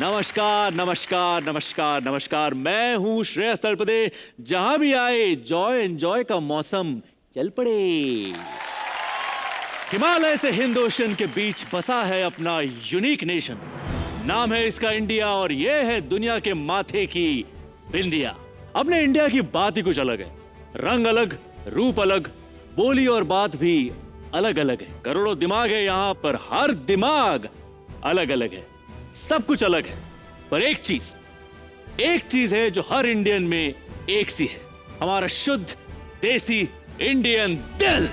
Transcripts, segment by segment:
नमस्कार नमस्कार नमस्कार नमस्कार। मैं हूँ श्रेयस तलपदे। जहां भी आए जॉय एंजॉय का मौसम चल पड़े। हिमालय से हिंद ओशन के बीच बसा है अपना यूनिक नेशन। नाम है इसका इंडिया और ये है दुनिया के माथे की बिंदिया। अपने इंडिया की बात ही कुछ अलग है। रंग अलग, रूप अलग, बोली और बात भी अलग अलग है। करोड़ों दिमाग है यहाँ पर, हर दिमाग अलग अलग है। सब कुछ अलग है, पर एक चीज है जो हर इंडियन में एक सी है, हमारा शुद्ध देसी इंडियन दिल।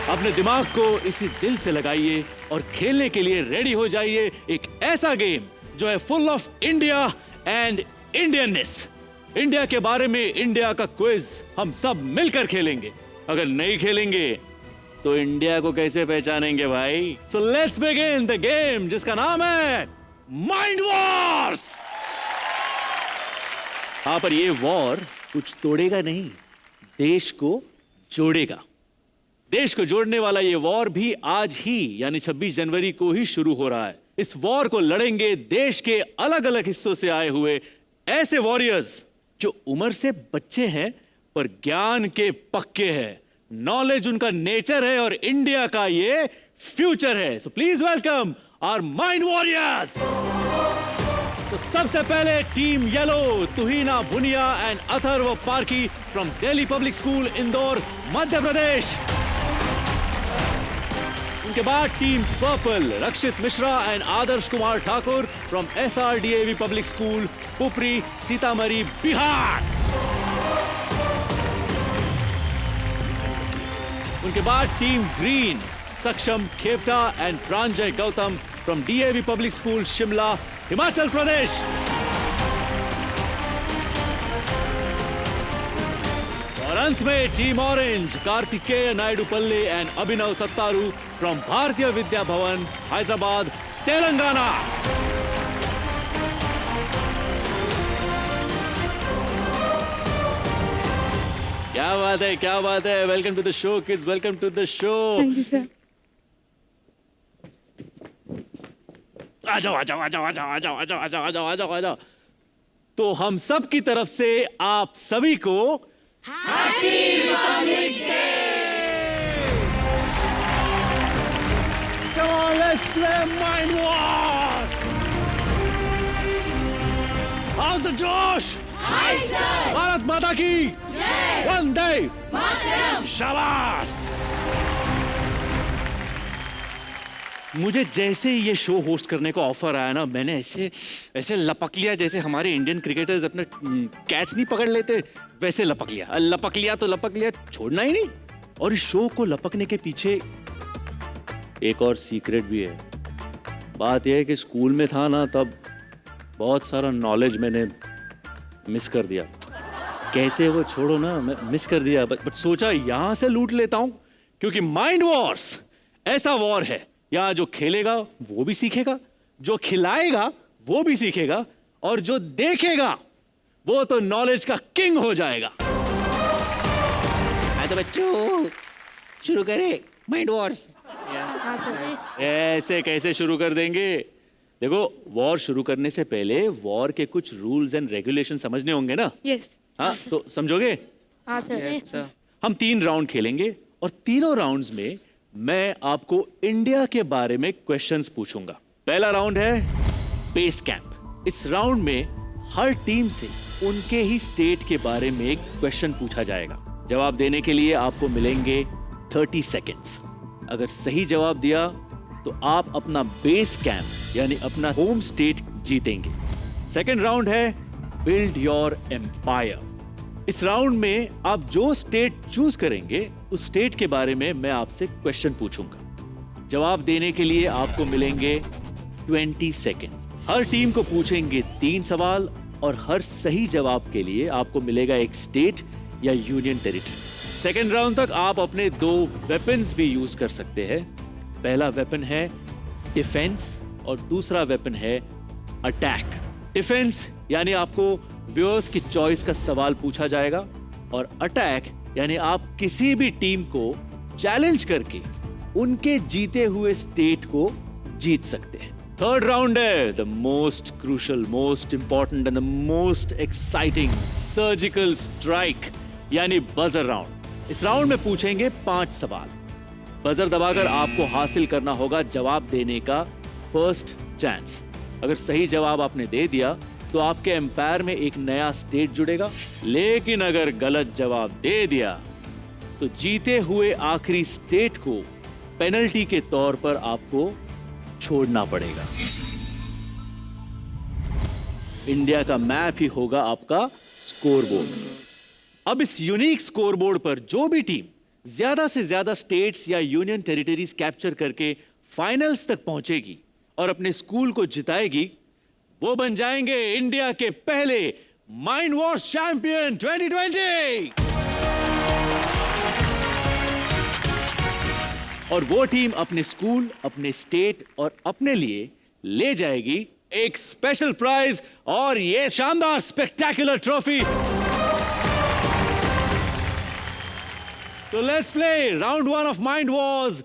अपने दिमाग को इसी दिल से लगाइए और खेलने के लिए रेडी हो जाइए एक ऐसा गेम जो है full of India and Indianness. India के बारे में इंडिया का क्विज हम सब मिलकर खेलेंगे। अगर नहीं खेलेंगे तो इंडिया को कैसे पहचानेंगे भाई। So let's begin the game जिसका नाम है माइंड वॉर्स। हाँ, पर ये वॉर कुछ तोड़ेगा नहीं, देश को जोड़ेगा। देश को जोड़ने वाला ये वॉर भी आज ही यानी 26 जनवरी को ही शुरू हो रहा है। इस वॉर को लड़ेंगे देश के अलग अलग हिस्सों से आए हुए ऐसे वॉरियर्स जो उम्र से बच्चे हैं पर ज्ञान के पक्के हैं। नॉलेज उनका नेचर है और इंडिया का ये फ्यूचर है। So please welcome our mind warriors. तो सबसे पहले team yellow, Tuhina Bhuniya and Atharva Parki from Delhi public school, Indore, Madhya Pradesh. उनके बाद team purple, Rakshit Mishra and Adarsh Kumar Thakur from SRDAV public school, Pupri, Sitamarhi, Bihar. उनके बाद team green, Saksham Khevta and Pranjay Gautam from DAV public school, Shimla, Himachal Pradesh. और अंत में team orange, Kartikeya Naidu Palle and Abhinav सत्तारू from Bharatiya Vidya Bhavan, Hyderabad, Telangana. क्या बात है, क्या बात है। Welcome to the show kids, welcome to the show. Thank you sir. आ जाओ आ जाओ आ जाओ आ जाओ आ जाओ आ जाओ आ जाओ आ जाओ आ जाओ आ जाओ। तो हम सब की तरफ से आप सभी को happy republic day. Come on let's play mind war. How's the josh. Hi sir. Bharat माता की जय। वंदे मातरम। शाबाश। मुझे जैसे ही ये शो होस्ट करने का ऑफर आया ना, मैंने ऐसे लपक लिया जैसे हमारे इंडियन क्रिकेटर्स अपना कैच नहीं पकड़ लेते, वैसे लपक लिया तो लपक लिया, छोड़ना ही नहीं। और इस शो को लपकने के पीछे एक और सीक्रेट भी है। बात यह है कि स्कूल में था ना, तब बहुत सारा नॉलेज मैंने मिस कर दिया। कैसे वो छोड़ो ना, मैं मिस कर दिया, बट सोचा यहां से लूट लेता हूं, क्योंकि माइंड वॉर्स ऐसा वॉर है यहाँ जो खेलेगा वो भी सीखेगा, जो खिलाएगा वो भी सीखेगा, और जो देखेगा वो तो नॉलेज का किंग हो जाएगा। तो बच्चों शुरू करें माइंड वॉर्स। ऐसे कैसे शुरू कर देंगे? देखो, वॉर शुरू करने से पहले वॉर के कुछ रूल्स एंड रेगुलेशन समझने होंगे ना। यस। हाँ, तो समझोगे? हाँ सर। हम 3 राउंड खेलेंगे और तीनों राउंड्स में मैं आपको इंडिया के बारे में क्वेश्चंस पूछूंगा। पहला राउंड है बेस कैंप। इस राउंड में हर टीम से उनके ही स्टेट के बारे में एक क्वेश्चन पूछा जाएगा। जवाब देने के लिए आपको मिलेंगे 30 सेकेंड्स। अगर सही जवाब दिया तो आप अपना बेस कैंप यानी अपना होम स्टेट जीतेंगे। सेकेंड राउंड है बिल्ड योर एम्पायर। इस राउंड में आप जो स्टेट चूज करेंगे उस स्टेट के बारे में मैं आपसे क्वेश्चन पूछूंगा। जवाब देने के लिए आपको मिलेंगे 20 सेकेंड्स। हर टीम को पूछेंगे 3 सवाल और हर सही जवाब के लिए आपको मिलेगा एक स्टेट या यूनियन टेरिटरी। सेकेंड राउंड तक आप अपने 2 वेपन्स भी यूज कर सकते हैं। पहला वेपन है डिफेंस और दूसरा वेपन है अटैक। डिफेंस यानी आपको व्यूअर्स की चॉइस का सवाल पूछा जाएगा, और अटैक यानी आप किसी भी टीम को चैलेंज करके उनके जीते हुए स्टेट को जीत सकते हैं। थर्ड राउंड है the most crucial, most important and the most exciting surgical strike यानी बजर राउंड। इस राउंड में पूछेंगे 5 सवाल। बजर दबाकर आपको हासिल करना होगा जवाब देने का फर्स्ट चांस। अगर सही जवाब आपने दे दिया तो आपके एम्पायर में एक नया स्टेट जुड़ेगा, लेकिन अगर गलत जवाब दे दिया तो जीते हुए आखिरी स्टेट को पेनल्टी के तौर पर आपको छोड़ना पड़ेगा। इंडिया का मैप ही होगा आपका स्कोरबोर्ड। अब इस यूनिक स्कोरबोर्ड पर जो भी टीम ज्यादा से ज्यादा स्टेट्स या यूनियन टेरिटरीज कैप्चर करके फाइनल्स तक पहुंचेगी और अपने स्कूल को जिताएगी, वो बन जाएंगे इंडिया के पहले माइंड वॉश चैंपियन 2020। और वो टीम अपने स्कूल, अपने स्टेट और अपने लिए ले जाएगी एक स्पेशल प्राइज और ये शानदार स्पेक्टेकुलर ट्रॉफी। तो let's play round 1 of mind wash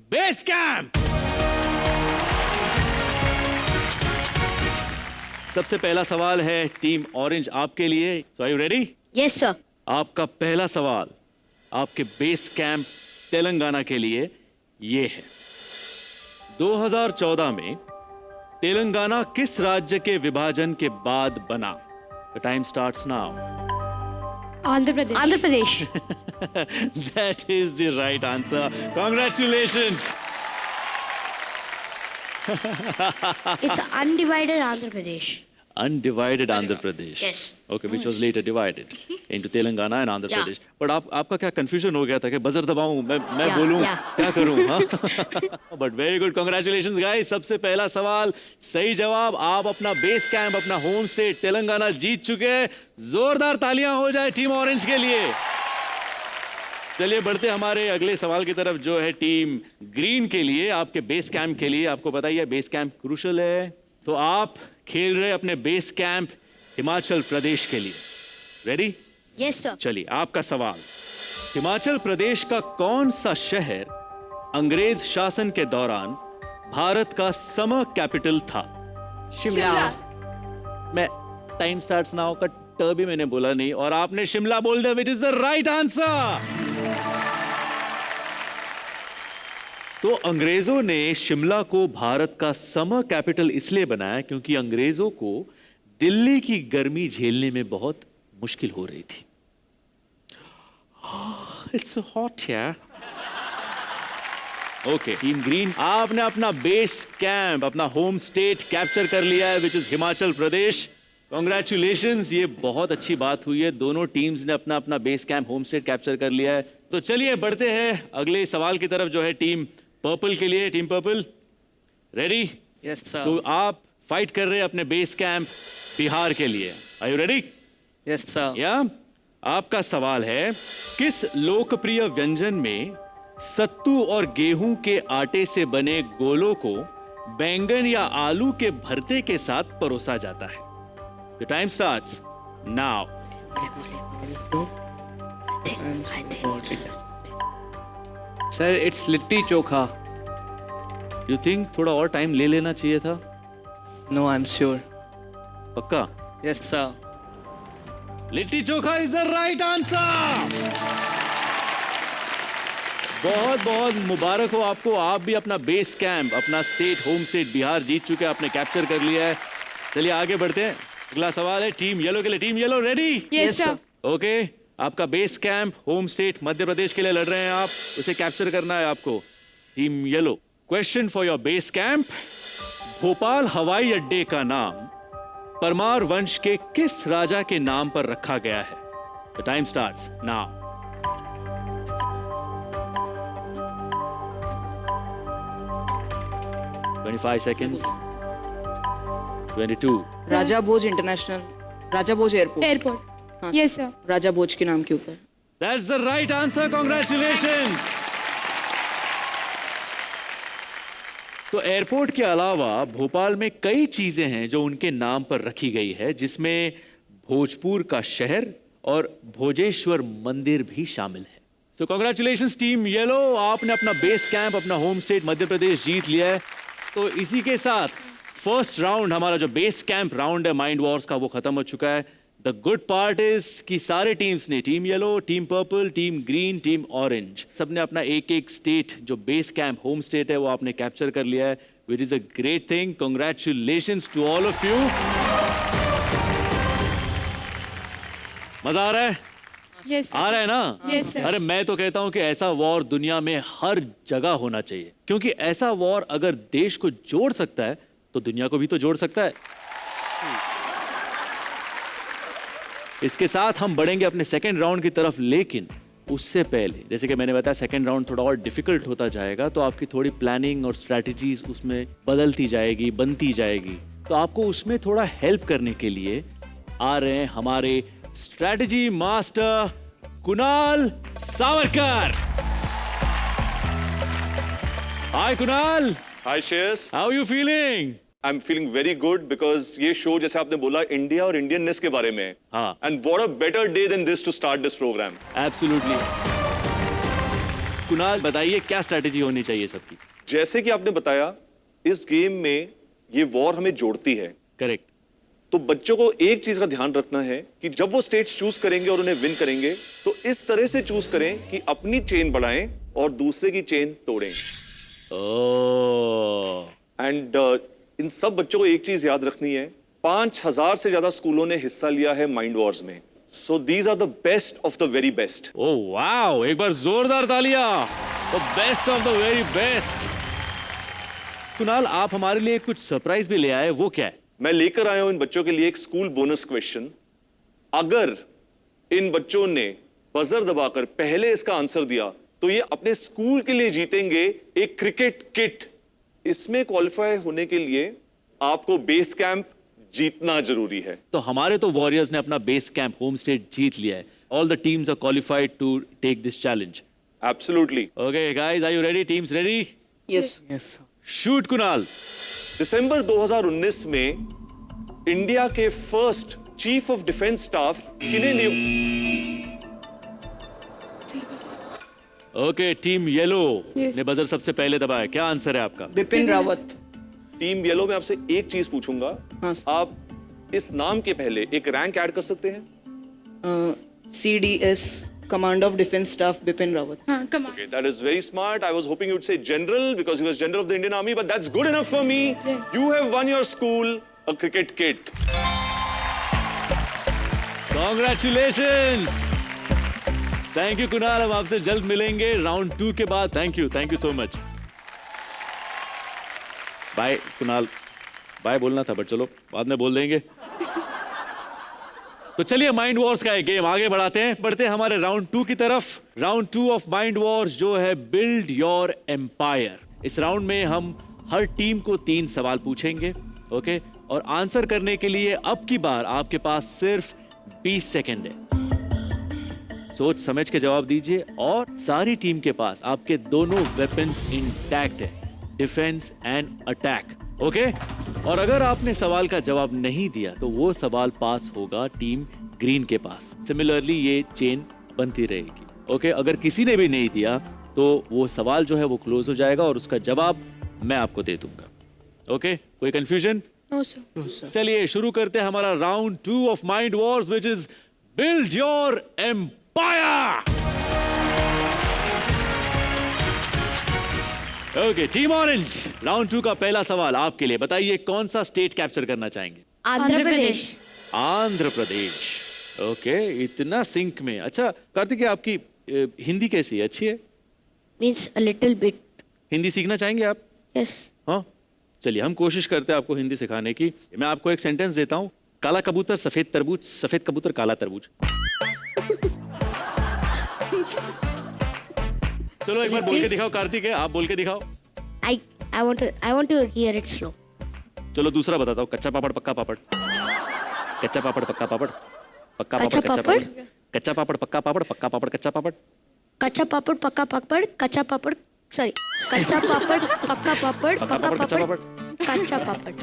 base camp. सबसे पहला सवाल है टीम ऑरेंज आपके लिए। So are you ready? Yes sir. आपका पहला सवाल आपके बेस कैंप तेलंगाना के लिए ये है। 2014 में तेलंगाना किस राज्य के विभाजन के बाद बना? The time starts now. Andhra Pradesh. Andhra Pradesh. That is the right answer. Congratulations. It's undivided Andhra Pradesh. Undivided Andhra Pradesh. Yes. Okay, which was later divided into Telangana and Andhra Yeah. Pradesh. But आपका क्या confusion हो गया था कि buzzer दबाऊं मैं Yeah, बोलूं yeah. क्या करूं? हाँ? But very good, congratulations guys. सबसे पहला सवाल सही जवाब। आप अपना बेस कैंप, अपना होम स्टेट तेलंगाना जीत चुके हैं। जोरदार तालियां हो जाए टीम ऑरेंज के लिए। चलिए बढ़ते हमारे अगले सवाल की तरफ जो है टीम ग्रीन के लिए, आपके बेस कैंप के लिए। आपको पता ही है बेस कैंप क्रूशल है, तो आप खेल रहे अपने बेस कैंप हिमाचल प्रदेश के लिए। रेडी? Yes sir. चलिए आपका सवाल, हिमाचल प्रदेश का कौन सा शहर अंग्रेज शासन के दौरान भारत का समर कैपिटल था? शिमला। मैं टाइम स्टार्ट्स नाउ का ट भी मैंने बोला नहीं और आपने शिमला बोल दिया, which is the right answer. तो अंग्रेजों ने शिमला को भारत का समर कैपिटल इसलिए बनाया क्योंकि अंग्रेजों को दिल्ली की गर्मी झेलने में बहुत मुश्किल हो रही थी। इट्स हॉट यार। ओके टीम ग्रीन, आपने अपना बेस कैंप, अपना होम स्टेट कैप्चर कर लिया है, which is Himachal Pradesh. Congratulations, ये बहुत अच्छी बात हुई है। दोनों टीम्स ने अपना अपना base camp, home state capture कर लिया है। तो चलिए बढ़ते हैं अगले सवाल की तरफ जो है टीम पर्पल के लिए। Team purple ready? Yes sir. तो आप फाइट कर रहे हैं अपने बेस कैंप बिहार के लिए। Are you ready? Yes sir. या आपका सवाल है, किस लोकप्रिय व्यंजन में सत्तू और गेहूं के आटे से बने गोलों को बैंगन या आलू के भरते के साथ परोसा जाता है? The time starts now. Sir it's litti chokha. You think थोड़ा और टाइम ले लेना चाहिए था? No I am sure. पक्का? Yes sir. Litti chokha is the right answer. बहुत बहुत मुबारक हो आपको। आप भी अपना बेस कैंप, अपना स्टेट, होम स्टेट बिहार जीत चुके हैं, आपने कैप्चर कर लिया है। चलिए आगे बढ़ते हैं। अगला सवाल है टीम येलो के लिए। Team yellow ready? Yes sir. Okay आपका base camp, home state Madhya Pradesh के लिए लड़ रहे हैं आप, उसे कैप्चर करना है आपको। Team yellow, question for your base camp. Bhopal हवाई अड्डे का नाम परमार वंश के किस राजा के नाम पर रखा गया है? The time starts now. Twenty-five seconds. 22. Raja Bhoj international, Raja Bhoj airport. Airport. हाँ, यस सर। राजा भोज के नाम के ऊपर। That's the right answer. Congratulations. तो एयरपोर्ट के अलावा भोपाल में कई चीजें हैं जो उनके नाम पर रखी गई है, जिसमें भोजपुर का शहर और भोजेश्वर मंदिर भी शामिल है। सो कॉन्ग्रेचुलेशंस टीम येलो, आपने अपना बेस कैंप, अपना होम स्टेट मध्य प्रदेश जीत लिया है। तो इसी के साथ फर्स्ट राउंड हमारा जो बेस कैंप राउंड है माइंड वॉर्स का वो खत्म हो चुका है. द गुड पार्ट इज कि सारे टीम्स ने, team yellow, team purple, team green, team orange, सबने अपना एक एक स्टेट जो बेस कैंप होम स्टेट है वो आपने कैप्चर कर लिया है, which is a great thing. Congratulations to all of you. मजा आ रहा है? Yes, आ रहा है ना? Yes, sir. अरे मैं तो कहता हूं कि ऐसा वॉर दुनिया में हर जगह होना चाहिए, क्योंकि ऐसा वॉर अगर देश को जोड़ सकता है तो दुनिया को भी तो जोड़ सकता है. इसके साथ हम बढ़ेंगे अपने सेकेंड राउंड की तरफ, लेकिन उससे पहले जैसे कि मैंने बताया सेकेंड राउंड थोड़ा और डिफिकल्ट होता जाएगा, तो आपकी थोड़ी प्लानिंग और स्ट्रैटेजीज उसमें बदलती जाएगी, बनती जाएगी. तो आपको उसमें थोड़ा हेल्प करने के लिए आ रहे हैं हमारे strategy master Kunal Savarkar. Hi Kunal, hi Shreyas, how you feeling? I am feeling very good because ये शो जैसे आपने बोला इंडिया और इंडियननेस के बारे में है. हाँ. And what a better day than this to start this program. Absolutely. Kunal बताइए क्या स्ट्रैटेजी होनी चाहिए सबकी? जैसे कि आपने बताया इस गेम में ये वॉर हमें जोड़ती है, करेक्ट. तो बच्चों को एक चीज का ध्यान रखना है कि जब वो स्टेट्स चूज करेंगे और उन्हें विन करेंगे तो इस तरह से चूज करें कि अपनी चेन बढ़ाएं और दूसरे की चेन तोड़ें. एंड इन सब बच्चों को एक चीज याद रखनी है, 5000 से ज्यादा स्कूलों ने हिस्सा लिया है माइंड वॉर्स में. So these are the best of the very best. Oh wow, एक बार जोरदार तालियां. The best of the very best. Kunal आप हमारे लिए कुछ सरप्राइज भी ले आए, वो क्या है? मैं लेकर आया हूं इन बच्चों के लिए एक स्कूल बोनस क्वेश्चन. अगर इन बच्चों ने बजर दबाकर पहले इसका आंसर दिया तो ये अपने स्कूल के लिए जीतेंगे एक क्रिकेट किट. इसमें क्वालिफाई होने के लिए आपको बेस कैंप जीतना जरूरी है. तो हमारे तो वॉरियर्स ने अपना बेस कैंप होम स्टेट जीत लिया है. All the teams are qualified to take this challenge. Absolutely. Okay guys, are you ready? Teams ready? Yes. Yes, sir. Shoot Kunal. दिसंबर 2019 में इंडिया के first chief of defence staff किन्हें okay, team yellow ने buzzer सबसे पहले दबाया. क्या answer है आपका? बिपिन रावत. टीम येलो में आपसे एक चीज पूछूंगा. हाँ, सर. आप इस नाम के पहले एक रैंक ऐड कर सकते हैं? CDS, Command of Defense Staff, Bipin Rawat. हाँ, come on. Okay, that is very smart. I was hoping you'd say general because he was general of the Indian Army, but that's good enough for me. You have won your school a cricket kit. Congratulations. Thank you Kunal. हम आपसे जल्द मिलेंगे round 2 के बाद. Thank you so much. Bye Kunal. Bye बोलना था but चलो बाद में बोल देंगे. तो चलिए माइंड वॉर्स का एक गेम आगे बढ़ते हैं हमारे राउंड 2 की तरफ. राउंड 2 ऑफ माइंड वॉर्स जो है बिल्ड योर एम्पायर. इस राउंड में हम हर टीम को 3 सवाल पूछेंगे. ओके, और आंसर करने के लिए अब की बार आपके पास सिर्फ 20 सेकेंड है. सोच समझ के जवाब दीजिए. और सारी टीम के पास आपके दोनों वेपन्स इंटैक्ट है, डिफेंस एंड अटैक. ओके, और अगर आपने सवाल का जवाब नहीं दिया तो वो सवाल पास होगा टीम ग्रीन के पास. सिमिलरली ये चेन बनती रहेगी. ओके, अगर किसी ने भी नहीं दिया तो वो सवाल जो है वो क्लोज हो जाएगा और उसका जवाब मैं आपको दे दूंगा. ओके, कोई कंफ्यूजन? No, sir. चलिए शुरू करते हैं हमारा round 2 of mind wars which is build your empire. Okay, team orange, round 2 का पहला सवाल आपके लिए. बताइए कौन सा स्टेट कैप्चर करना चाहेंगे? आंध्र प्रदेश. आंध्र प्रदेश. ओके, इतना सिंक में. अच्छा कार्तिक, आपकी हिंदी कैसी है? अच्छी है? Means a little bit. Hindi सीखना चाहेंगे आप? Yes. हाँ, चलिए हम कोशिश करते हैं आपको हिंदी सिखाने की. मैं आपको एक सेंटेंस देता हूँ. काला कबूतर सफेद तरबूज, सफेद कबूतर काला तरबूज. चलो एक बार बोल के दिखाओ. कार्तिक है, आप बोल के दिखाओ. I want to hear it slow. चलो दूसरा बताता हूँ. कच्चा पापड़ पक्का पापड़. कच्चा पापड़ पक्का पापड़. पक्का पापड़ कच्चा कच्चा पापड़? पापड़. कच्चा पापड़ पक्का पापड़. पक्का पापड़ कच्चा पापड़. कच्चा पापड़ पक्का पापड़, कच्चा पापड़, sorry, कच्चा पापड़ पक्का पापड़, पक्का पक्का पापड़ कच्चा पापड़, पापड़. कच्चा पापड़.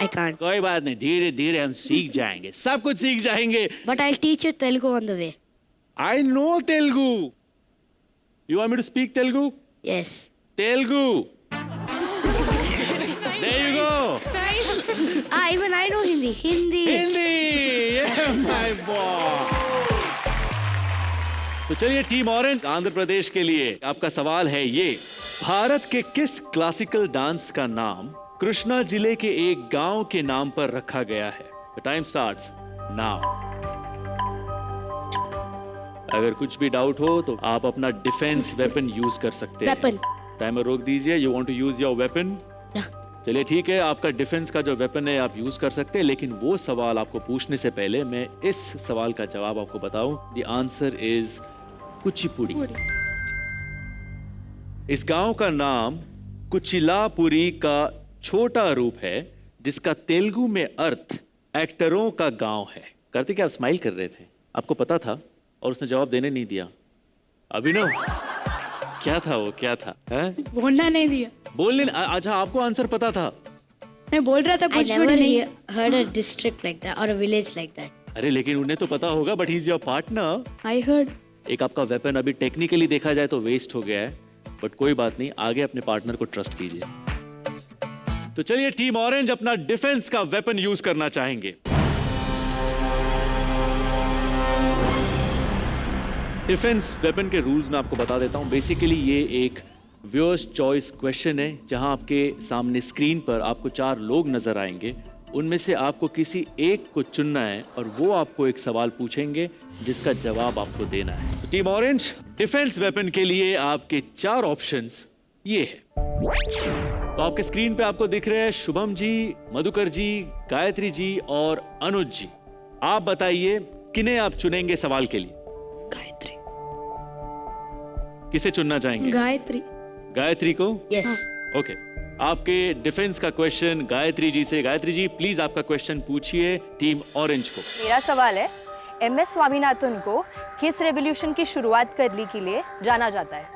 I can't. कोई बात नहीं, धीरे धीरे हम सीख जाएंगे, सब कुछ सीख जाएंगे. But I'll teach you Telugu on the way. I know Telugu. You want me to speak Telugu? Yes. Telugu. even I know Hindi. Hindi. Hindi my boy. तो चलिए टीम ऑरेंज आंध्र प्रदेश के लिए आपका सवाल है ये, भारत के किस क्लासिकल डांस का नाम कृष्णा जिले के एक गांव के नाम पर रखा गया है? The time starts now. अगर कुछ भी डाउट हो तो आप अपना डिफेंस वेपन यूज कर सकते हैं। Weapon. टाइमर रोक दीजिए। You want to use your weapon? चलिए ठीक है, आपका डिफेंस का जो वेपन है आप यूज कर सकते हैं, लेकिन वो सवाल आपको पूछने से पहले मैं इस सवाल का जवाब आपको बताऊं। The answer is Kuchipudi. इस गांव का नाम कुचिलापुरी का छोटा रूप है, जिसका तेलुगु में अर्थ एक्टरों का गांव है। कार्तिक, आप स्माइल कर रहे थे, आपको पता था और उसने जवाब देने नहीं दिया। अभिनव, क्या था वो, क्या था? बोलना नहीं दिया। बोलने अच्छा, आपको आंसर पता था? मैं बोल रहा था I कुछ never नहीं। heard a district like that or a village like that. अरे लेकिन उन्हें तो पता होगा, but he is your partner. I heard. एक आपका वेपन अभी टेक्निकली देखा जाए तो वेस्ट हो गया है, बट कोई बात नहीं, आगे अपने पार्टनर को ट्रस्ट कीजिए। तो चलिए टीम ऑरेंज अपना डिफेंस का वेपन यूज करना चाहेंगे। डिफेंस वेपन के रूल्स मैं आपको बता देता हूं। बेसिकली ये एक व्यूअर्स चॉइस क्वेश्चन है, जहां आपके सामने स्क्रीन पर आपको 4 लोग नजर आएंगे। उनमें से आपको किसी एक को चुनना है और वो आपको एक सवाल पूछेंगे जिसका जवाब आपको देना है। तो टीम ऑरेंज, डिफेंस वेपन के लिए आपके 4 ऑप्शंस ये है। तो आपके स्क्रीन पे आपको दिख रहे हैं शुभम जी, मधुकर जी, गायत्री जी और अनुज जी। आप बताइए किन्हें आप चुनेंगे सवाल के लिए? गायत्री। किसे चुनना चाहेंगे? गायत्री। गायत्री को? Yes. ओके, आपके डिफेंस का क्वेश्चन गायत्री जी से। गायत्री जी प्लीज आपका क्वेश्चन पूछिए टीम ऑरेंज को। मेरा सवाल है, एमएस स्वामीनाथन को किस रेवोल्यूशन की शुरुआत करने के लिए जाना जाता है?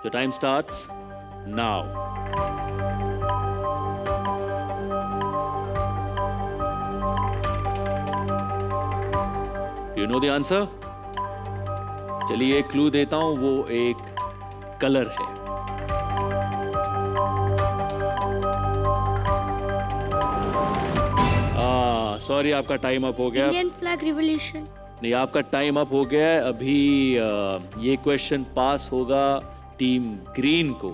The time starts now. You know the answer? चलिए एक क्लू देता हूं, वो एक कलर है। सॉरी, आपका टाइम अप हो गया। Indian flag revolution. नहीं, आपका टाइम अप हो गया है। अभी ये क्वेश्चन पास होगा टीम ग्रीन को।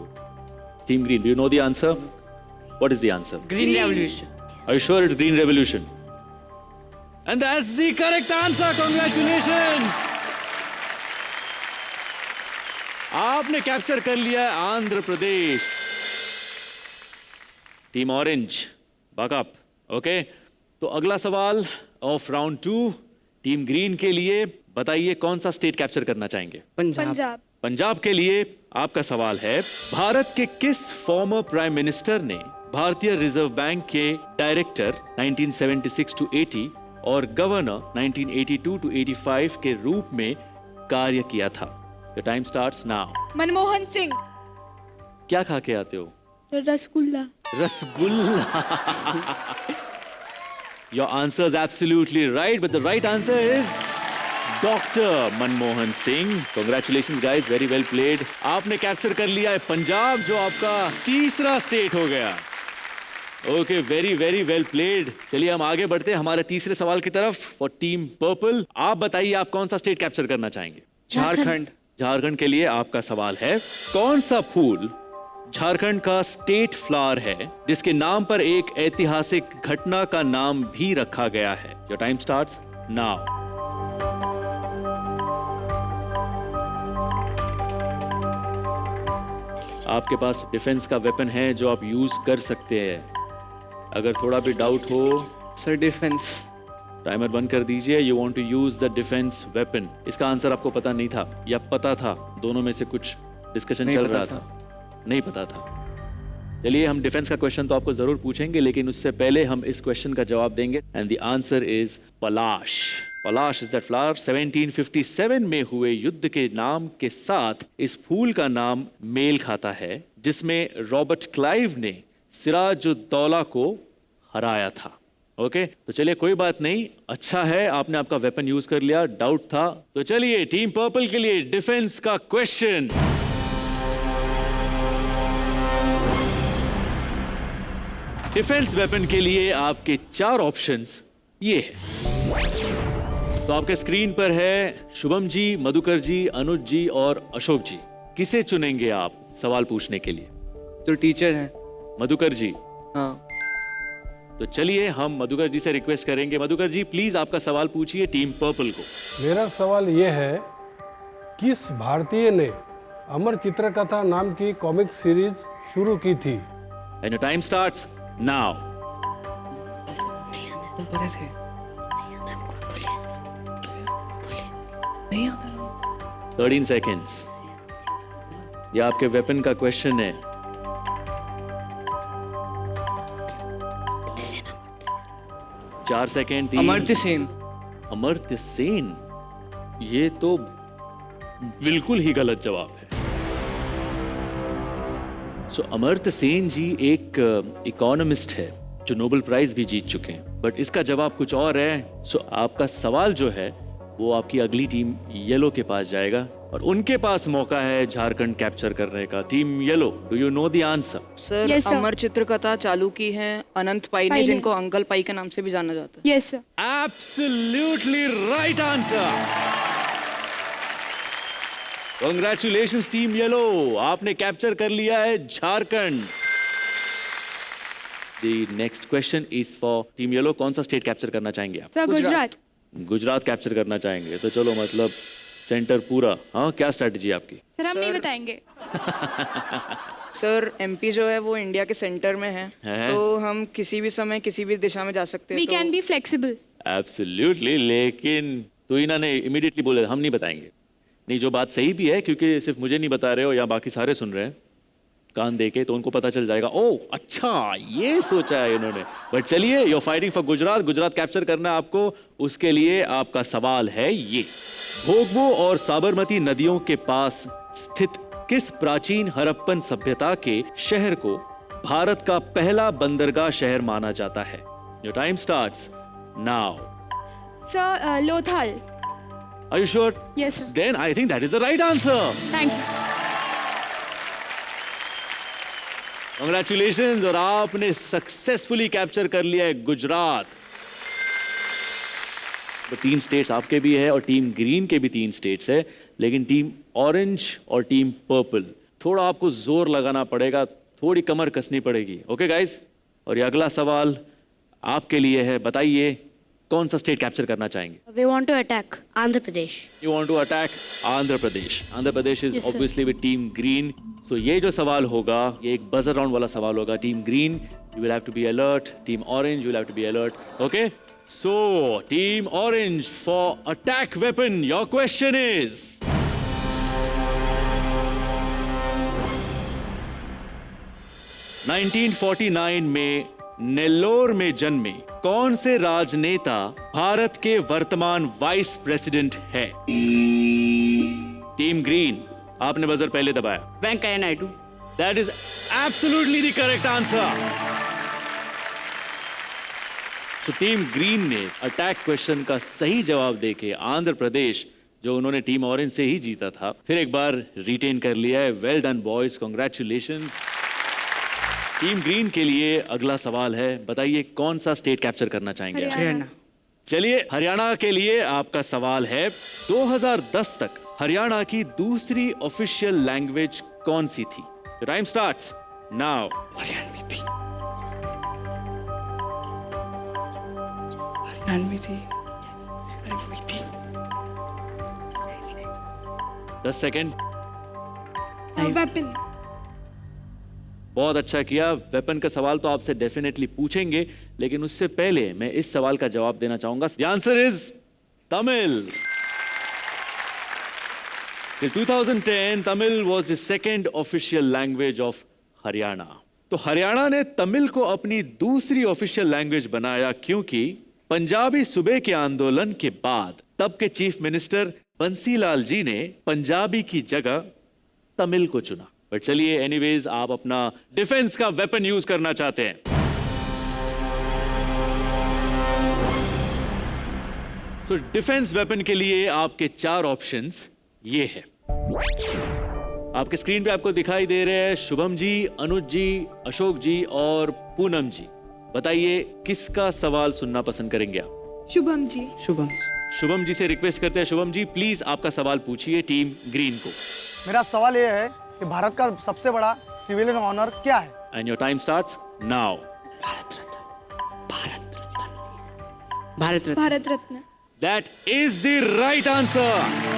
Team green, do you know the answer? What is the answer? Green Revolution. Are you sure it's Green Revolution? And that's the correct answer. Congratulations! आपने कैप्चर कर लिया है Andhra Pradesh. Team orange, back up. Okay, तो अगला सवाल of round 2 team green के लिए। बताइए कौन सा स्टेट कैप्चर करना चाहेंगे? पंजाब। पंजाब के लिए आपका सवाल है, भारत के किस फॉर्मर प्राइम मिनिस्टर ने भारतीय रिजर्व बैंक के डायरेक्टर 1976 to 80 और गवर्नर 1982 to 85 के रूप में कार्य किया था? The time starts now. Manmohan Singh. क्या खा के आते हो? Rasgulla. Rasgulla. Your answer is absolutely right, but the right answer is Dr. Manmohan Singh. Congratulations guys, very well played. आपने कैप्चर कर लिया है पंजाब, जो आपका तीसरा स्टेट हो गया। Okay, very very well played. चलिए हम आगे बढ़ते हैं हमारे तीसरे सवाल की तरफ फॉर टीम पर्पल। आप बताइए आप कौन सा स्टेट कैप्चर करना चाहेंगे? झारखंड। झारखंड के लिए आपका सवाल है, कौन सा फूल झारखंड का स्टेट फ्लावर है जिसके नाम पर एक ऐतिहासिक घटना का नाम भी रखा गया है? Your time starts now. आपके पास डिफेंस का वेपन है जो आप यूज कर सकते हैं। अगर थोड़ा भी डाउट हो, सर डिफेंस। टाइमर बंद कर दीजिए। You want to use the defence weapon. इसका आंसर आपको पता नहीं था या पता था? दोनों में से कुछ डिस्कशन नहीं चल पता रहा था। नहीं पता था। चलिए हम डिफेंस का क्वेश्चन तो आपको जरूर पूछेंगे, लेकिन उससे पहले हम इस क्वेश्चन का जवाब देंगे। And the answer is Palash. Palash is that flower. 1757 में हुए युद्ध के नाम के साथ इस फूल का नाम मेल खाता है, जिसमें रॉबर्ट क्लाइव ने सिराजुद्दौला को हराया था। ओके, तो चलिए कोई बात नहीं, अच्छा है आपने आपका वेपन यूज कर लिया, डाउट था। तो चलिए टीम पर्पल के लिए डिफेंस का क्वेश्चन। डिफेंस वेपन के लिए आपके 4 ऑप्शंस ये है। तो आपके स्क्रीन पर है शुभम जी, मधुकर जी, अनुज जी और अशोक जी। किसे चुनेंगे आप सवाल पूछने के लिए? जो टीचर हैं। मधुकर जी। हाँ। तो चलिए हम मधुकर जी से रिक्वेस्ट करेंगे। मधुकर जी प्लीज आपका सवाल पूछिए टीम पर्पल को। मेरा सवाल ये है, किस भारतीय ने अमर चित्रकथा नाम की कॉमिक सीरीज शुरू की थी? And your time starts now. बड़े थे। नहीं आता। 13 सेकेंड्स। ये आपके वेपन का क्वेश्चन है। चार सेकेंड। अमर्त्य सेन। अमर्त्य सेन, ये तो बिल्कुल ही गलत जवाब है। सो अमर्त्य सेन जी एक इकोनॉमिस्ट है जो नोबेल प्राइज भी जीत चुके हैं, बट इसका जवाब कुछ और है। सो आपका सवाल जो है वो आपकी अगली टीम येलो के पास जाएगा और उनके पास मौका है झारखंड कैप्चर करने का। Team yellow, do you know the answer? Sir Yes, sir. अमर चित्रकथा चालू की है अनंत पाई ने, ने। जिनको अंकल पाई के नाम से भी जाना जाता है। Yes sir. Absolutely right answer. Congratulations team yellow, आपने कैप्चर कर लिया है Jharkhand. The next question is for team yellow. कौन सा स्टेट कैप्चर करना चाहेंगे आप? सर गुजरात। गुजरात कैप्चर करना चाहेंगे, तो चलो मतलब सेंटर पूरा। हाँ, क्या स्ट्रेटजी आपकी? सर हम नहीं बताएंगे। सर एमपी जो है वो इंडिया के सेंटर में है, है। तो हम किसी भी समय किसी भी दिशा में जा सकते हैं। वी तो कैन बी फ्लेक्सिबल। एब्सोल्युटली, लेकिन तुहिना ने इमीडिएटली बोले हम नहीं बताएंगे। नहीं, जो बात सही भी है, क्योंकि सिर्फ मुझे नहीं बता रहे हो या बाकी सारे सुन रहे हैं कान देके, तो उनको पता चल जाएगा। ओह अच्छा, ये सोचा है इन्होंने। बट चलिए, you are fighting for Gujarat. Gujarat capture करना है आपको। उसके लिए आपका सवाल है ये, भोगवो और साबरमती नदियों के पास स्थित किस प्राचीन हड़प्पन सभ्यता के शहर को भारत का पहला बंदरगाह शहर माना जाता है? Your time starts now. Sir Lothal. Are you sure? Yes, sir. Then I think that is the right answer. Thank you. Congratulations, और आपने सक्सेसफुली कैप्चर कर लिया है गुजरात। तो 3 स्टेट्स आपके भी है और टीम ग्रीन के भी 3 स्टेट्स है, लेकिन टीम ऑरेंज और टीम पर्पल थोड़ा आपको जोर लगाना पड़ेगा, थोड़ी कमर कसनी पड़ेगी। ओके गाइस, और ये अगला सवाल आपके लिए है। बताइए कौन सा स्टेट कैप्चर करना चाहेंगे? We want to attack Andhra Pradesh. You want to attack Andhra Pradesh. Andhra Pradesh is Yes, sir. obviously with Team Green. So ये जो सवाल होगा ये एक buzzer round वाला सवाल होगा. Team Green, you will have to be alert. Team Orange, you will have to be alert. Okay? So Team Orange for attack weapon. Your question is. (1949) में नेल्लोर में जन्मे कौन से राजनेता भारत के वर्तमान वाइस प्रेसिडेंट है? टीम ग्रीन, आपने बजर पहले दबाया। Venkaiah Naidu. That is absolutely the correct answer. So team green ने अटैक क्वेश्चन का सही जवाब देके आंध्र प्रदेश, जो उन्होंने टीम ऑरेंज से ही जीता था, फिर एक बार रिटेन कर लिया है। Well done boys, congratulations. Team green के लिए अगला सवाल है, बताइए कौन सा स्टेट कैप्चर करना चाहेंगे? हरियाणा। चलिए, हरियाणा के लिए आपका सवाल है, 2010 तक हरियाणा की दूसरी ऑफिशियल लैंग्वेज कौन सी थी? Time starts now. हरियाणवी थी। हरियाणवी थी। अरे वही थी। 10 सेकेंड। वेपन। बहुत अच्छा किया। वेपन का सवाल तो आपसे डेफिनेटली पूछेंगे, लेकिन उससे पहले मैं इस सवाल का जवाब देना चाहूंगा। The answer is Tamil. Till 2010, Tamil was the second official language of Haryana. तो हरियाणा ने तमिल को अपनी दूसरी ऑफिशियल लैंग्वेज बनाया, क्योंकि पंजाबी सूबे के आंदोलन के बाद तब के चीफ मिनिस्टर बंसीलाल जी ने पंजाबी की जगह तमिल को चुना। बट चलिए, एनीवेज, आप अपना डिफेंस का वेपन यूज करना चाहते हैं। तो डिफेंस वेपन के लिए आपके 4 ऑप्शंस ये है। आपके स्क्रीन पे आपको दिखाई दे रहे हैं शुभम जी, अनुज जी, अशोक जी और पूनम जी। बताइए किसका सवाल सुनना पसंद करेंगे आप? शुभम जी। शुभम। शुभम जी से रिक्वेस्ट करते हैं, शुभम जी प्लीज आपका सवाल पूछिए टीम ग्रीन को। मेरा सवाल ये है कि भारत का सबसे बड़ा सिविलियन ऑनर क्या है? And your time starts now. Bharat Ratna. Bharat Ratna. That is the right answer.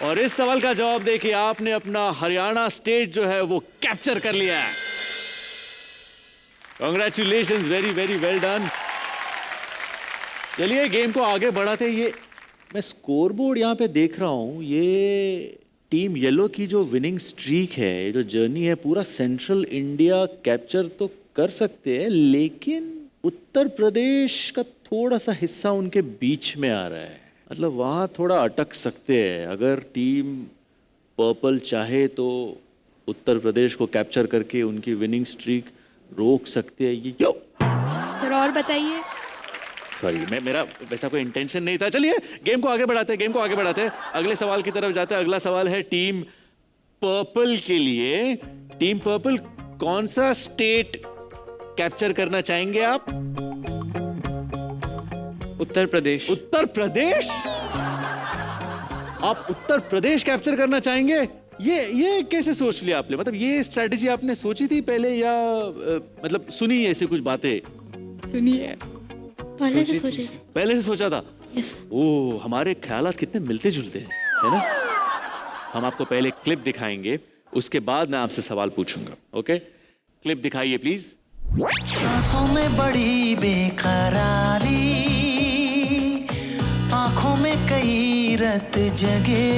और इस सवाल का जवाब देके आपने अपना हरियाणा स्टेट जो है वो कैप्चर कर लिया है। Congratulations, very very well done. चलिए गेम को आगे बढ़ाते। ये मैं स्कोर बोर्ड यहाँ पे देख रहा हूँ, ये टीम येलो की जो विनिंग स्ट्रीक है, ये जो जर्नी है, पूरा सेंट्रल इंडिया कैप्चर तो कर सकते हैं, लेकिन उत्तर प्रदेश का थोड़ा सा हिस्सा उनके बीच में आ रहा है। मतलब वहाँ थोड़ा अटक सकते हैं। अगर टीम पर्पल चाहे तो उत्तर प्रदेश को कैप्चर करके उनकी विनिंग स्ट्रीक रोक सकते हैं। ये सर और बताइए। सॉरी, मेरा वैसा कोई इंटेंशन नहीं था। चलिए गेम को आगे बढ़ाते हैं, गेम को आगे बढ़ाते हैं। अगले सवाल की तरफ जाते हैं। अगला सवाल है टीम पर्पल के लिए। टीम पर्पल, कौन सा स्टेट कैप्चर करना चाहेंगे आप? उत्तर प्रदेश। उत्तर प्रदेश? आप उत्तर प्रदेश कैप्चर करना चाहेंगे? ये कैसे सोच लिया आपने? मतलब ये स्ट्रेटेजी आपने सोची थी पहले या मतलब सुनी ऐसी कुछ बातें? सुनिए। पहले से सोचे थे। पहले से सोचा था? यस। ओह, हमारे ख्यालात कितने मिलते जुलते हैं, है ना? हम आपको पहले क्लिप दिखाएंगे, उसके बाद मैं आपसे सवाल पूछूंगा। ओके, क्लिप दिखाइए प्लीज। सांसों में बड़ी बेकरारी, आंखों में कई रत जगे,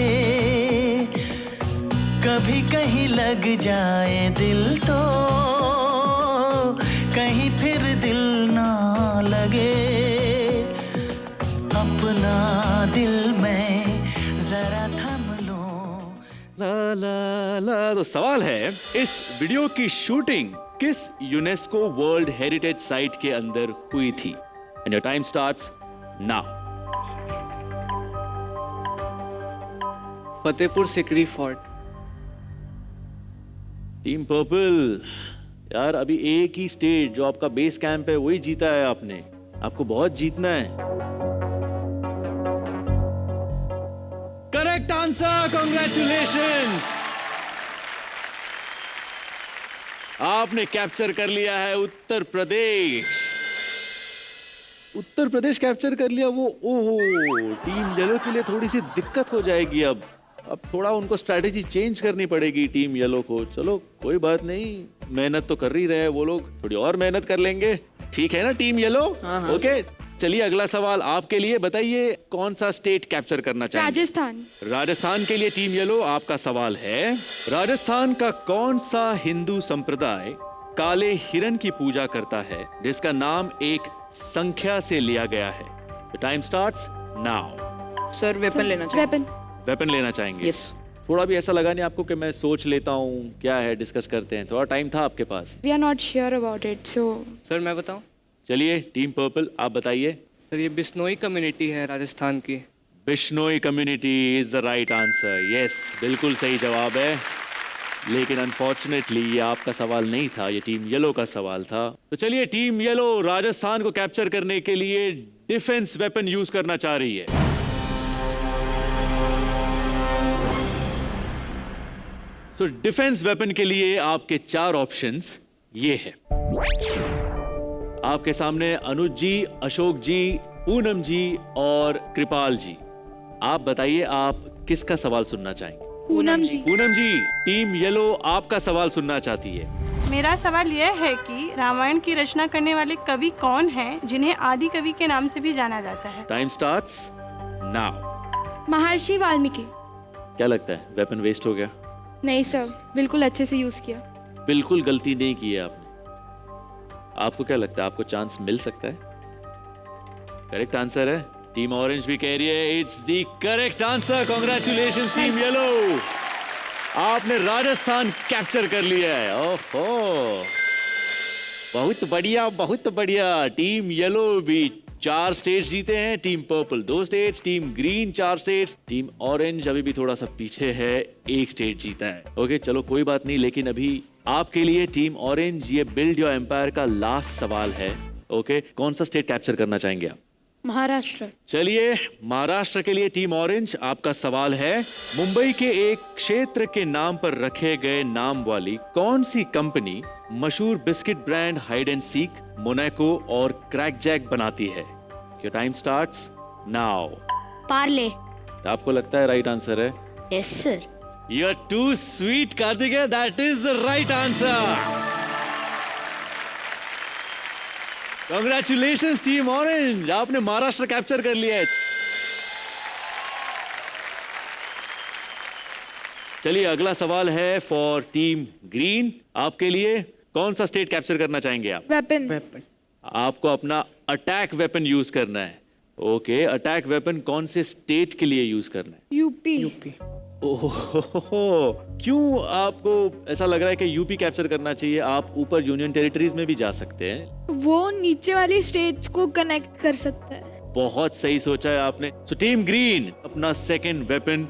कभी कहीं लग जाए दिल तो कहीं फिर दिल ना लगे, अपना दिल में जरा थम लो। ला ला ला। तो सवाल है, इस वीडियो की शूटिंग किस यूनेस्को वर्ल्ड हेरिटेज साइट के अंदर हुई थी? And your time starts now. Fatehpur Sikri fort. Team purple, यार अभी एक ही स्टेट जो आपका बेस कैंप है वही जीता है आपने। आपको बहुत जीतना है। Correct answer, congratulations. आपने कैप्चर कर लिया है उत्तर प्रदेश। उत्तर प्रदेश कैप्चर कर लिया वो। ओहो, टीम येलो के लिए थोड़ी सी दिक्कत हो जाएगी। अब थोड़ा उनको स्ट्रैटेजी चेंज करनी पड़ेगी टीम येलो को। चलो कोई बात नहीं, मेहनत तो कर ही रहे हैं वो लोग, थोड़ी और मेहनत कर लेंगे। ठीक है ना टीम येलो? ओके, चलिए अगला सवाल आपके लिए। बताइए कौन सा स्टेट कैप्चर करना चाहेंगे? राजस्थान। राजस्थान के लिए टीम येलो आपका सवाल है, राजस्थान का कौन सा हिंदू संप्रदाय काले हिरन की पूजा करता है जिसका नाम एक संख्या से लिया गया है? Time starts now. Sir weapon लेना चाहिए। वेपन। वेपन लेना चाहेंगे? यस। थोड़ा भी ऐसा लगा नहीं आपको कि मैं सोच लेता हूँ, क्या है डिस्कस करते हैं? थोड़ा टाइम था आपके पास। We are not sure about it, so sir मैं बताऊं? चलिए टीम पर्पल आप बताइए। सर ये बिश्नोई कम्युनिटी है राजस्थान की। Bishnoi community is the right answer. Yes, बिल्कुल सही जवाब है। लेकिन अनफॉर्चुनेटली ये आपका सवाल नहीं था, ये टीम येलो का सवाल था। तो चलिए टीम येलो राजस्थान को कैप्चर करने के लिए डिफेंस वेपन यूज करना चाह रही है। तो डिफेंस वेपन के लिए आपके 4 ऑप्शंस ये है। आपके सामने अनुज जी, अशोक जी, पूनम जी और कृपाल जी। आप बताइए आप किसका सवाल सुनना चाहेंगे? पूनम जी। पूनम जी, टीम येलो आपका सवाल सुनना चाहती है। मेरा सवाल यह है कि रामायण की रचना करने वाले कवि कौन हैं जिन्हें आदि कवि के नाम से भी जाना जाता है? Time starts now. महर्षि वाल्मीकि। क्या लगता है वेपन वेस्ट हो गया? नहीं सर, बिल्कुल अच्छे से यूज किया। बिल्कुल गलती नहीं की है आपने। आपको क्या लगता है आपको चांस मिल सकता है? करेक्ट आंसर है। टीम ऑरेंज भी कह रही है it's the correct answer. Congratulations team yellow, आपने राजस्थान कैप्चर कर लिया है। ओहो, बहुत बढ़िया, बहुत बढ़िया। टीम येलो भी 4 स्टेट्स जीते हैं, team purple 2 states, team green 4 states, team orange अभी भी थोड़ा सा पीछे है, 1 स्टेट जीता है। ओके चलो कोई बात नहीं, लेकिन अभी आपके लिए टीम ऑरेंज ये बिल्ड योर एम्पायर का लास्ट सवाल है। ओके, कौन सा स्टेट कैप्चर करना चाहेंगे आप? महाराष्ट्र। चलिए, महाराष्ट्र के लिए टीम ऑरेंज आपका सवाल है, मुंबई के एक क्षेत्र के नाम पर रखे गए नाम वाली कौन सी कंपनी मशहूर biscuit brand hide and seek, Monaco और क्रैक जैक बनाती है? Your time starts now. Parle. आपको लगता है राइट आंसर है? Yes sir. You are too sweet Kartik, that is the right answer. Congratulations team orange, आपने महाराष्ट्र कैप्चर कर लिया है। चलिए, अगला सवाल है फॉर टीम ग्रीन। आपके लिए कौन सा स्टेट कैप्चर करना चाहेंगे आप? वेपन। वेपन। आपको अपना अटैक वेपन यूज करना है। ओके, अटैक वेपन कौन से स्टेट के लिए यूज करना है? यूपी। ओह, क्यों आपको ऐसा लग रहा है कि यूपी कैप्चर करना चाहिए? आप ऊपर यूनियन टेरिटरीज में भी जा सकते हैं। वो नीचे वाली स्टेट्स को कनेक्ट कर सकता है। बहुत सही सोचा है आपने। सो टीम ग्रीन अपना सेकंड वेपन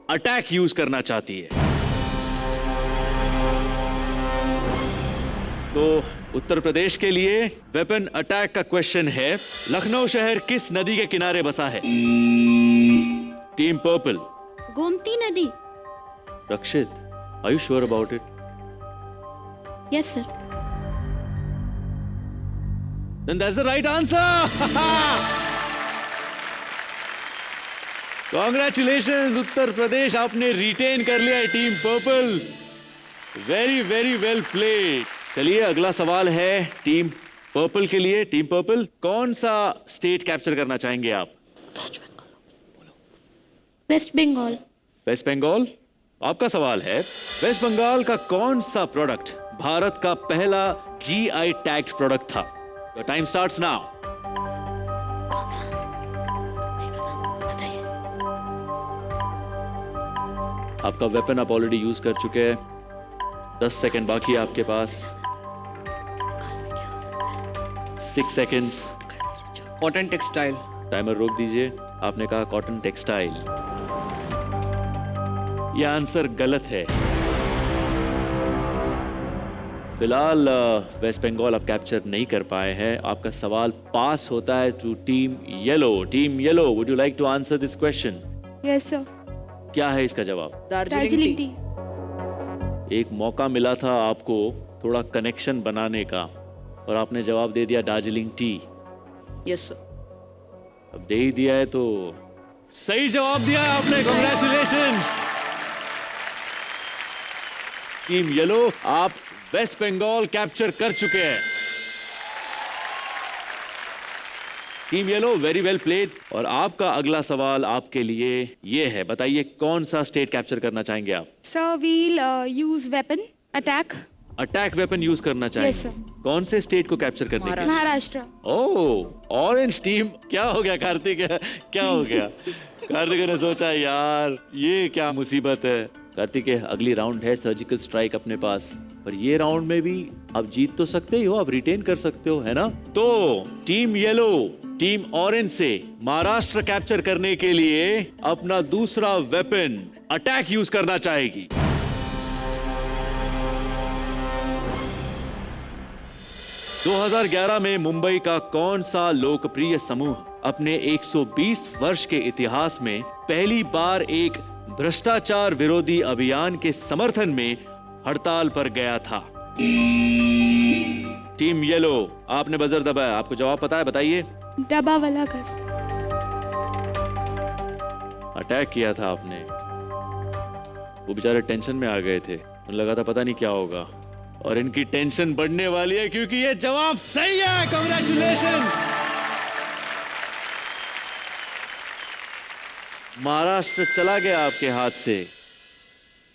अटैक यूज करना चाहती है। तो उत्तर प्रदेश के लिए वेपन अटैक का क्वेश्चन है, लखनऊ शहर किस नदी के किनारे बसा है? Team purple. गोमती नदी। Rakshit, are you sure about it? Yes sir. Then that's the right answer. Congratulations Uttar Pradesh, आपने रिटेन कर लिया है team purple. Very very well played. चलिए, अगला सवाल है टीम पर्पल के लिए। टीम पर्पल, कौन सा स्टेट कैप्चर करना चाहेंगे आप? वेस्ट बंगाल। वेस्ट बंगाल। आपका सवाल है, वेस्ट बंगाल का कौन सा प्रोडक्ट भारत का पहला GI टैग्ड प्रोडक्ट था? Your time starts now. आपका वेपन आप ऑलरेडी यूज कर चुके हैं। 10 सेकेंड बाकी है आपके पास। 6 सेकेंड्स। Cotton textile. टाइमर रोक दीजिए। आपने कहा कॉटन टेक्सटाइल। यह आंसर गलत है। फिलहाल वेस्ट बंगाल आप कैप्चर नहीं कर पाए हैं। आपका सवाल पास होता है to team yellow. Team yellow, would you like to answer this question? Yes sir. क्या है इसका जवाब? दार्जिलिंग टी। एक मौका मिला था आपको थोड़ा कनेक्शन बनाने का और आपने जवाब दे दिया दार्जिलिंग टी। Yes sir. अब दे ही दिया है तो सही जवाब दिया है आपने। कांग्रेचुलेशंस टीम येलो, आप वेस्ट बंगाल कैप्चर कर चुके हैं। Team yellow, very well played. और आपका अगला सवाल आपके लिए ये है, बताइए कौन सा स्टेट कैप्चर करना चाहेंगे आप? Sir will use weapon attack. Attack weapon use करना चाहेंगे? Yes, sir. कौन से स्टेट को कैप्चर करने के लिए? महाराष्ट्र। ओह, ऑरेंज टीम। क्या हो गया कार्तिक, क्या हो गया? कार्तिक ने सोचा यार ये क्या मुसीबत है। कार्तिक, अगली राउंड है सर्जिकल स्ट्राइक अपने पास, पर ये राउंड में भी आप जीत तो सकते ही हो, आप रिटेन कर सकते हो, है ना? तो टीम येलो टीम ऑरेंज से महाराष्ट्र कैप्चर करने के लिए अपना दूसरा वेपन अटैक यूज करना चाहेगी। – 2011 में मुंबई का कौन सा लोकप्रिय समूह अपने 120 वर्ष के इतिहास में पहली बार एक भ्रष्टाचार विरोधी अभियान के समर्थन में हड़ताल पर गया था? टीम येलो, आपने बजर दबाया, आपको जवाब पता है, बताइए। डब्बावाला गश्त। अटैक किया था आपने। वो बेचारे टेंशन में आ गए थे, उन्हें लगा था पता नहीं क्या होगा, और इनकी टेंशन बढ़ने वाली है क्योंकि ये जवाब सही है। कांग्रेचुलेशंस। महाराष्ट्र चला गया आपके हाथ से।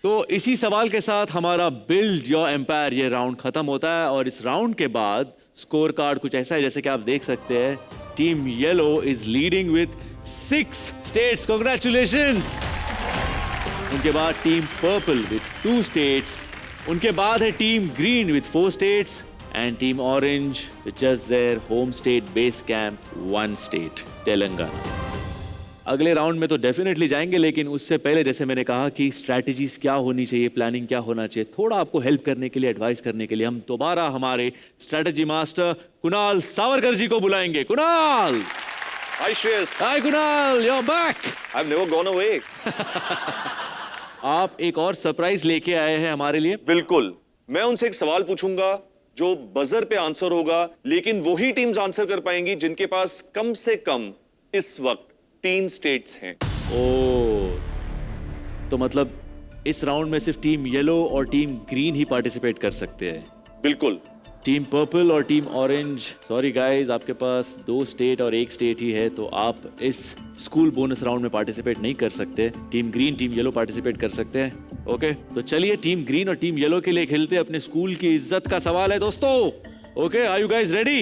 तो इसी सवाल के साथ हमारा बिल्ड योर एम्पायर ये राउंड खत्म होता है, और इस राउंड के बाद स्कोर कार्ड कुछ ऐसा है जैसे कि आप देख सकते हैं। Team yellow is leading with 6 states. Congratulations. उनके बाद टीम पर्पल विद 2 स्टेट्स। उनके बाद है team green with 4 states and team orange with just their home state base camp 1 state, Telangana. अगले राउंड में तो डेफिनेटली जाएंगे, लेकिन उससे पहले जैसे मैंने कहा कि स्ट्रैटेजीज क्या होनी चाहिए, प्लानिंग क्या होना चाहिए, थोड़ा आपको हेल्प करने के लिए, एडवाइस करने के लिए हम दोबारा हमारे स्ट्रैटेजी मास्टर कुणाल सावरकर जी को बुलाएंगे। Kunal! Hi Shreyas. Hi Kunal, you're back. I've never gone away. आप एक और सरप्राइज लेके आए हैं हमारे लिए। बिल्कुल, मैं उनसे एक सवाल पूछूंगा जो बजर पे आंसर होगा, लेकिन वही टीम्स आंसर कर पाएंगी जिनके पास कम से कम इस वक्त 3 स्टेट्स हैं। ओ, तो मतलब इस राउंड में सिर्फ टीम येलो और टीम ग्रीन ही पार्टिसिपेट कर सकते हैं। बिल्कुल। टीम पर्पल और टीम ऑरेंज, सॉरी गाइस, आपके पास 2 स्टेट और 1 स्टेट ही है, तो आप इस स्कूल बोनस राउंड में पार्टिसिपेट नहीं कर सकते। Team green, team yellow participate कर सकते हैं। ओके, तो चलिए टीम ग्रीन और टीम येलो के लिए खेलते हैं अपने स्कूल की इज्जत का सवाल है दोस्तों। Okay, are you guys ready?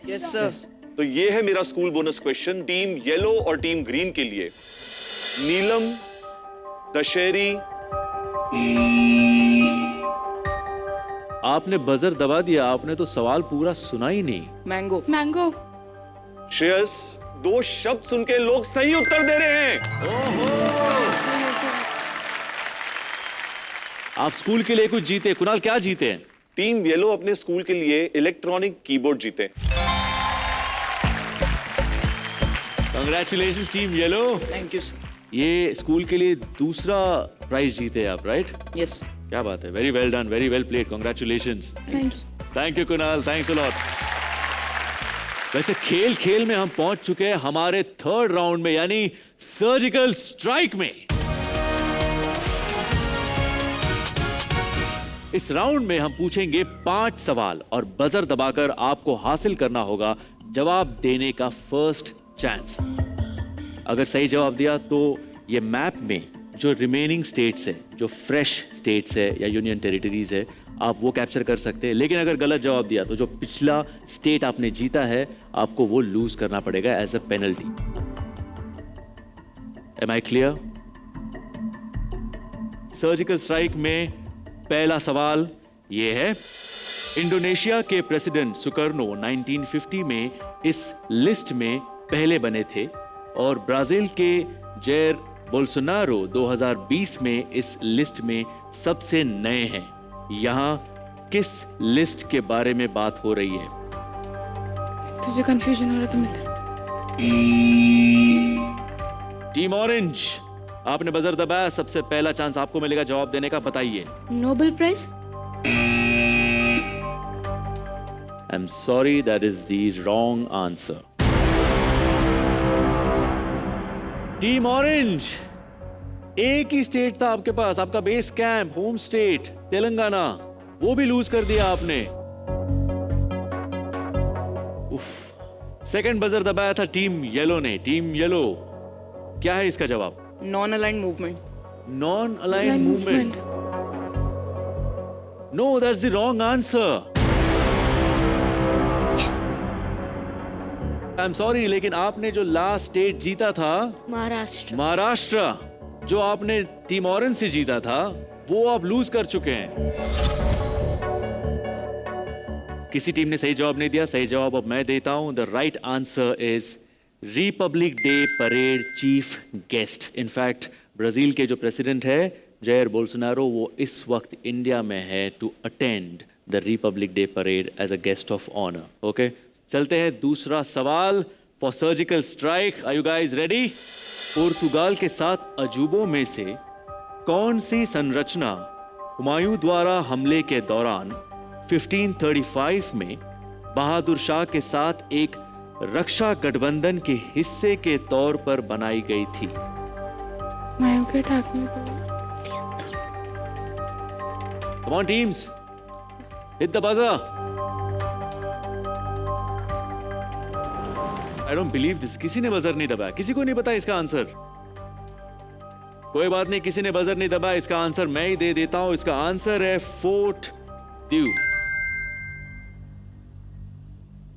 Yes sir. तो ये है मेरा school bonus question team yellow और टीम ग्रीन के लिए। नीलम, दशहरी। आपने बजर दबा दिया, आपने तो सवाल पूरा सुना ही नहीं। मैंगो। मैंगो। श्रेयस, 2 शब्द सुन के लोग सही उत्तर दे रहे हैं। आप स्कूल के लिए कुछ जीते। कुणाल, क्या जीते हैं? टीम येलो अपने स्कूल के लिए इलेक्ट्रॉनिक कीबोर्ड जीते। Congratulations team yellow. Thank you sir. ये स्कूल के लिए दूसरा प्राइज जीते आप, राइट? यस। क्या बात है, very well done, very well played, congratulations. Thank you Kunal, thanks a lot. वैसे खेल खेल में हम पहुंच चुके हैं हमारे 3rd राउंड में, यानी सर्जिकल स्ट्राइक में। इस राउंड में हम पूछेंगे 5 सवाल और बजर दबाकर आपको हासिल करना होगा जवाब देने का फर्स्ट चांस। अगर सही जवाब दिया तो ये मैप में जो रिमेनिंग स्टेट्स है, जो फ्रेश स्टेट्स है या यूनियन टेरिटरीज है, आप वो कैप्चर कर सकते हैं। लेकिन अगर गलत जवाब दिया तो जो पिछला स्टेट आपने जीता है, आपको वो लूज करना पड़ेगा as a penalty. Am I clear? Surgical strike में पहला सवाल ये है, इंडोनेशिया के प्रेसिडेंट सुकर्नो 1950 में इस लिस्ट में पहले बने थे और ब्राजील के जैर बोल्सोनारो 2020 में इस लिस्ट में सबसे नए हैं। यहां किस लिस्ट के बारे में बात हो रही है? तुझे कंफ्यूजन हो रहा था मित्र। टीम ऑरेंज, आपने बजर दबाया, सबसे पहला चांस आपको मिलेगा जवाब देने का, बताइए। Nobel prize. I am sorry, that is the wrong answer. Team orange, एक ही स्टेट था आपके पास, आपका base camp, home state Telangana, वो भी लूज कर दिया आपने। सेकंड बजर दबाया था टीम येलो ने। टीम येलो, क्या है इसका जवाब? Non aligned movement. Non aligned movement. No, that's the wrong answer. I am sorry, लेकिन आपने जो लास्ट स्टेट जीता था, महाराष्ट्र, जो आपने टीम ऑरेंज से जीता था, वो आप लूज कर चुके हैं। किसी टीम ने सही जवाब नहीं दिया। सही जवाब अब मैं देता हूं। The right answer is Republic day parade chief guest. In fact Brazil के जो प्रेसिडेंट है जैर बोल्सोनारो, वो इस वक्त इंडिया में है to attend the republic day parade as a guest of honour. Okay, चलते हैं दूसरा सवाल for surgical strike. Are you guys ready? Portugal के 7 अजूबों में से कौन सी संरचना हुमायूं द्वारा हमले के दौरान 1535 में बहादुर शाह के साथ एक रक्षा गठबंधन के हिस्से के तौर पर बनाई गई थी? Come on teams, hit the buzzer. I don't believe this. किसी ने बजर नहीं दबाया, किसी को नहीं पता इसका आंसर। कोई बात नहीं, किसी ने बजर नहीं दबाया, इसका आंसर मैं ही दे देता हूं। इसका आंसर है फोर्ट ड्यू।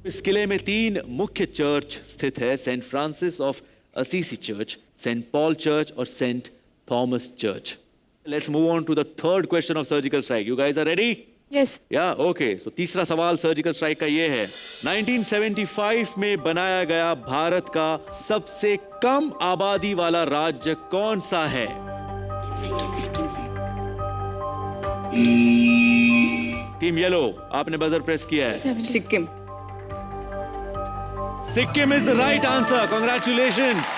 इस किले में 3 मुख्य चर्च स्थित है, Saint Francis of Assisi church, Saint Paul church और Saint Thomas church. Let's move on to the third question of surgical strike. You guys are ready? Yes या ओके, सो तीसरा सवाल सर्जिकल स्ट्राइक का ये है, 1975 में बनाया गया भारत का सबसे कम आबादी वाला राज्य कौन सा है? टीम येलो, आपने बजर प्रेस किया है। Sikkim. Sikkim is the right answer, congratulations.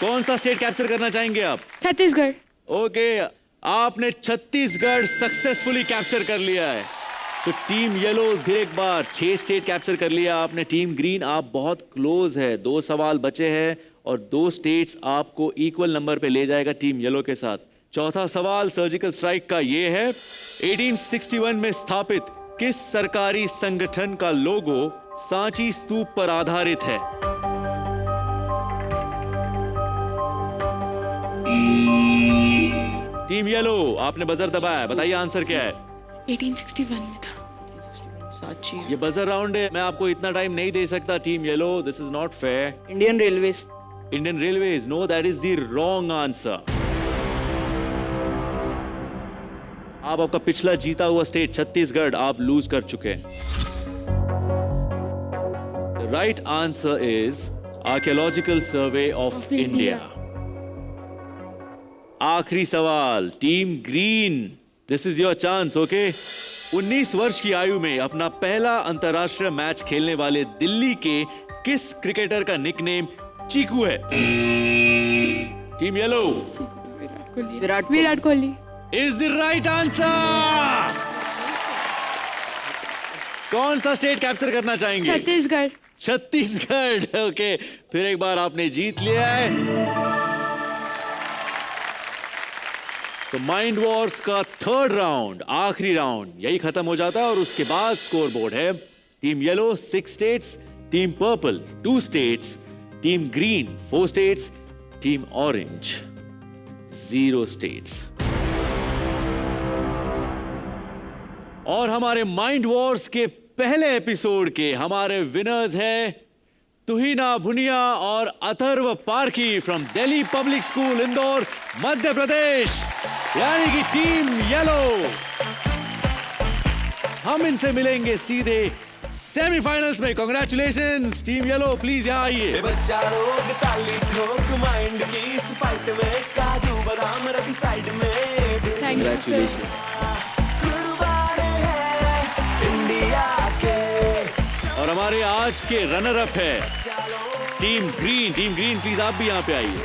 कौन सा स्टेट कैप्चर करना चाहेंगे आप? छत्तीसगढ़। ओके, आपने छत्तीसगढ़ सक्सेसफुली कैप्चर कर लिया है। तो टीम येलो फिर एक बार 6 स्टेट कैप्चर कर लिया आपने। टीम ग्रीन आप बहुत क्लोज है, 2 सवाल बचे हैं और 2 स्टेट्स आपको इक्वल नंबर पे ले जाएगा टीम येलो के साथ। चौथा सवाल सर्जिकल स्ट्राइक का ये है, 1861 में स्थापित किस सरकारी संगठन का लोगो सांची स्तूप पर आधारित है? टीम येलो, आपने बजर दबाया, बताइए आंसर क्या है? 1861 में था। सांची। ये बजर राउंड है, मैं आपको इतना टाइम नहीं दे सकता team yellow, this is not fair. Indian railways. Indian railways, no, that is the wrong answer. आप आपका पिछला जीता हुआ स्टेट छत्तीसगढ़ आप लूज कर चुके हैं। The right answer is archaeological survey of India. आखिरी सवाल, team green, this is your chance, okay? 19 वर्ष की आयु में अपना पहला अंतरराष्ट्रीय मैच खेलने वाले दिल्ली के किस क्रिकेटर का निकनेम चीकू है? Team yellow, Virat Kohli. Is the right answer. कौन सा स्टेट कैप्चर करना चाहेंगे? छत्तीसगढ़। छत्तीसगढ़, ओके, फिर एक बार आपने जीत लिया है। तो माइंड वॉर्स का थर्ड राउंड, आखिरी राउंड, यही खत्म हो जाता है और उसके बाद स्कोर बोर्ड है, team yellow 6 states, team purple 2 states, team green 4 states, team orange 0 states. और हमारे माइंड वॉर्स के पहले एपिसोड के हमारे विनर्स हैं तुहिना भुनिया और Atharva Parkhi from Delhi public school Indore Madhya Pradesh, यानी कि टीम येलो। हम इनसे मिलेंगे सीधे सेमीफाइनल्स में। कांग्रेचुलेशंस टीम येलो, प्लीज यहाँ आइए। बच्चा लोग ताली ठोक माइंड की इस फाइट में, काजू बादाम रखी साइड में। कांग्रेचुलेशंस। और हमारे आज के रनर अप है team green. Team green please आप भी यहाँ पे आइए।